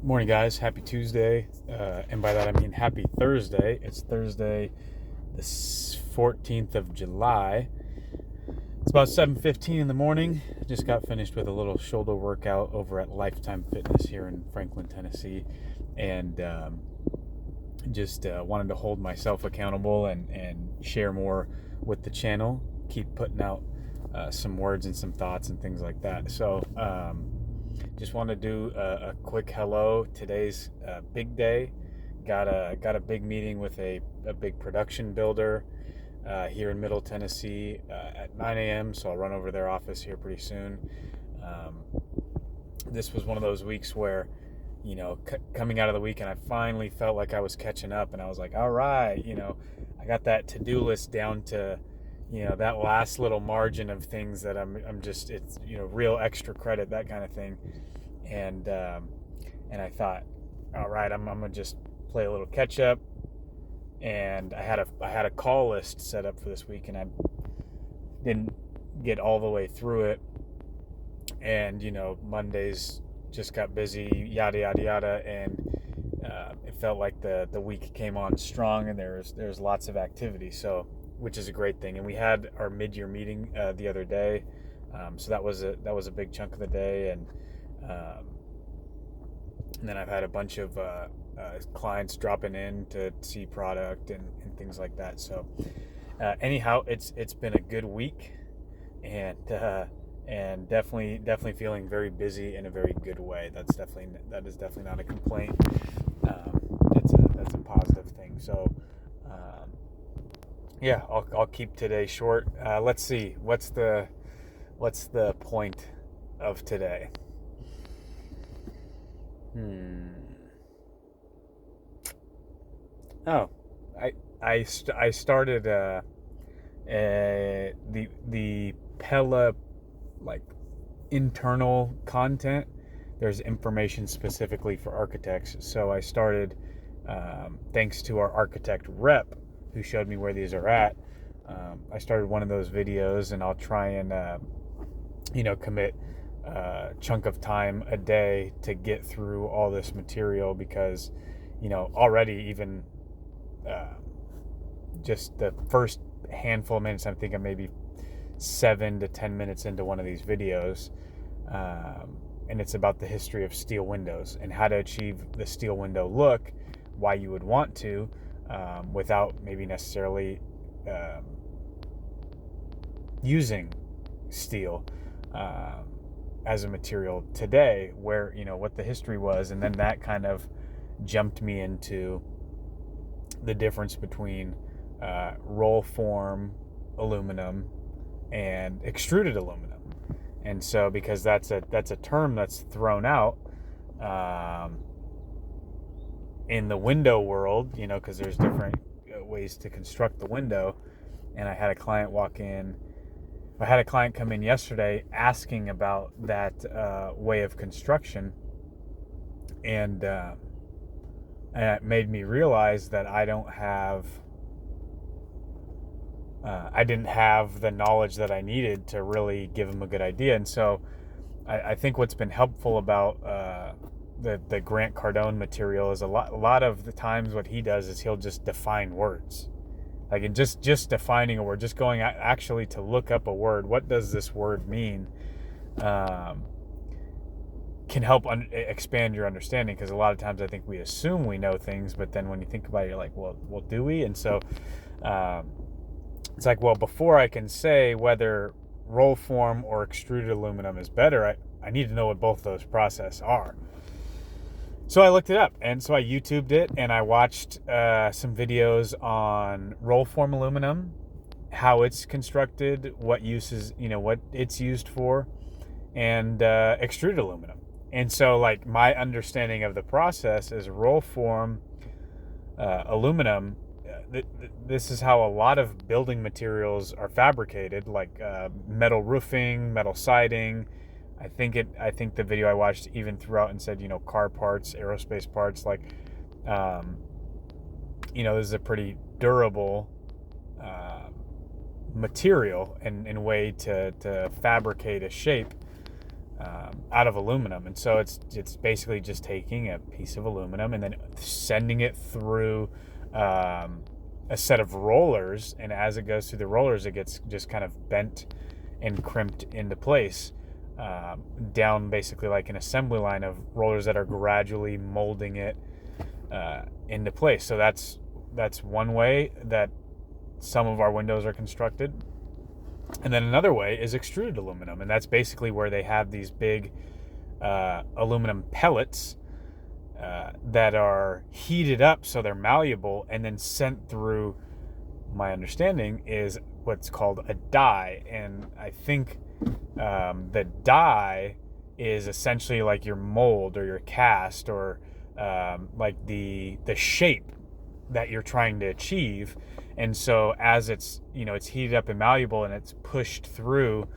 Morning, guys. Happy Tuesday. And by that I mean happy Thursday. It's Thursday, the 14th of July. It's about 7:15 in the morning. Just got finished with a little shoulder workout over at Lifetime Fitness here in Franklin, Tennessee. And just wanted to hold myself accountable and share more with the channel. Keep putting out some words and some thoughts and things like that. So, just want to do a quick hello. Today's a big day. Got a big meeting with a big production builder here in Middle Tennessee at 9 a.m. So I'll run over to their office here pretty soon. Um, this was one of those weeks where, coming out of the weekend, I finally felt like I was catching up, and I was like, all right, I got that to-do list down to, that last little margin of things that I'm just, it's, real extra credit, that kind of thing. And I thought, all right, I'm gonna just play a little catch up. And I had a call list set up for this week, and I didn't get all the way through it. And Mondays just got busy, yada yada yada, and it felt like the week came on strong, and there's lots of activity, so which is a great thing. And we had our mid-year meeting the other day, so that was a big chunk of the day. And then I've had a bunch of clients dropping in to see product and things like that. So anyhow, it's been a good week, and definitely feeling very busy in a very good way. That is definitely not a complaint. That's a positive thing. So yeah, I'll keep today short. Let's see, what's the point of today? Oh, I started the Pella, like, internal content. There's information specifically for architects, so I started, thanks to our architect rep who showed me where these are at. I started one of those videos, and I'll try and commit a chunk of time a day to get through all this material, because already, even uh, just the first handful of minutes, I'm thinking maybe 7 to 10 minutes into one of these videos, and it's about the history of steel windows and how to achieve the steel window look, why you would want to, without maybe necessarily using steel as a material today, where what the history was. And then that kind of jumped me into the difference between roll form aluminum and extruded aluminum. And so, because that's a term that's thrown out in the window world, because there's different ways to construct the window. And I had a client come in yesterday asking about that way of construction, and it made me realize that I didn't have the knowledge that I needed to really give him a good idea. And so I think what's been helpful about the Grant Cardone material is a lot of the times what he does is he'll just define words. Like, in just defining a word, just going actually to look up a word, what does this word mean, can help expand your understanding. Because a lot of times I think we assume we know things, but then when you think about it, you're like, well, do we? And so it's like, well, before I can say whether roll form or extruded aluminum is better, I need to know what both those processes are. So I looked it up, and so I YouTubed it, and I watched some videos on roll form aluminum, how it's constructed, what uses, what it's used for, and extruded aluminum. And so, like, my understanding of the process is roll form aluminum. This is how a lot of building materials are fabricated, like metal roofing, metal siding. I think the video I watched even threw out and said, car parts, aerospace parts, like, this is a pretty durable material and way to fabricate a shape. out of aluminum. And so it's basically just taking a piece of aluminum and then sending it through a set of rollers, and as it goes through the rollers, it gets just kind of bent and crimped into place, down basically like an assembly line of rollers that are gradually molding it into place. So that's one way that some of our windows are constructed. And then another way is extruded aluminum, and that's basically where they have these big aluminum pellets that are heated up so they're malleable and then sent through, my understanding, is what's called a die. And I think the die is essentially like your mold or your cast, or like the shape that you're trying to achieve. And so as it's heated up and malleable and it's pushed through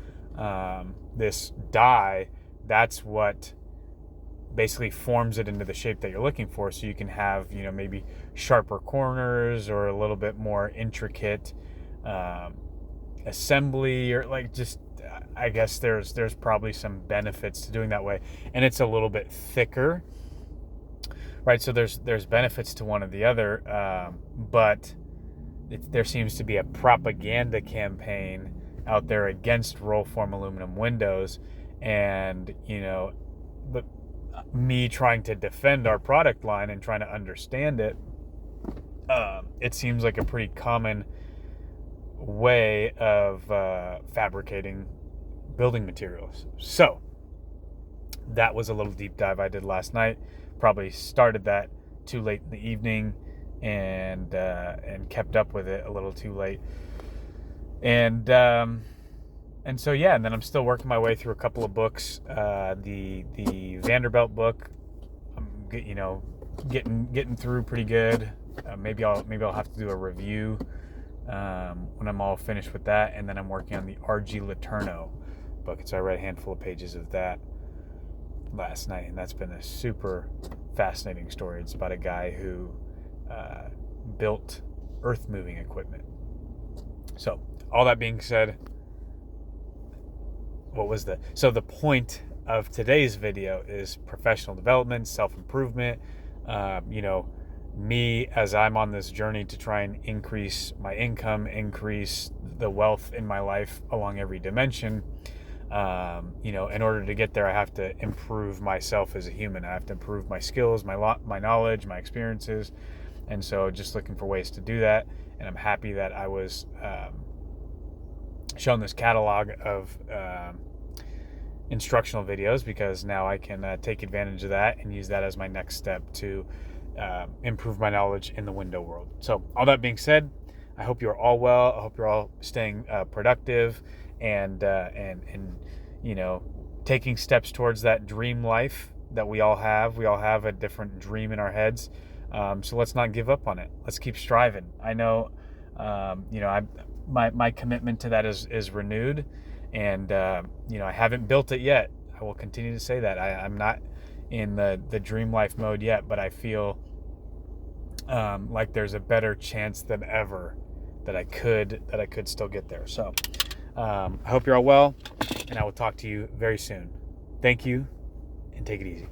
this die, that's what basically forms it into the shape that you're looking for. So you can have, maybe sharper corners or a little bit more intricate assembly, or like just, I guess there's probably some benefits to doing that way. And it's a little bit thicker, right? So there's benefits to one or the other, but there seems to be a propaganda campaign out there against roll form aluminum windows. And but me trying to defend our product line and trying to understand it, it seems like a pretty common way of fabricating building materials. So that was a little deep dive I did last night. Probably started that too late in the evening, and kept up with it a little too late. And so yeah, and then I'm still working my way through a couple of books. The Vanderbilt book, I'm getting through pretty good. Maybe I'll have to do a review when I'm all finished with that. And then I'm working on the R.G. Letourneau book. So I read a handful of pages of that last night, and that's been a super fascinating story. It's about a guy who built earth-moving equipment. So all that being said, the point of today's video is professional development, self-improvement. Me, as I'm on this journey to try and increase my income, increase the wealth in my life along every dimension. In order to get there, I have to improve myself as a human. I have to improve my skills, my knowledge, my experiences. And so just looking for ways to do that. And I'm happy that I was shown this catalog of instructional videos, because now I can take advantage of that and use that as my next step to improve my knowledge in the window world. So all that being said, I hope you're all well. I hope you're all staying productive and taking steps towards that dream life that we all have. We all have a different dream in our heads. So let's not give up on it. Let's keep striving. I know, my commitment to that is renewed, and I haven't built it yet. I will continue to say that I'm not in the dream life mode yet, but I feel like there's a better chance than ever that I could still get there. So I hope you're all well, and I will talk to you very soon. Thank you, and take it easy.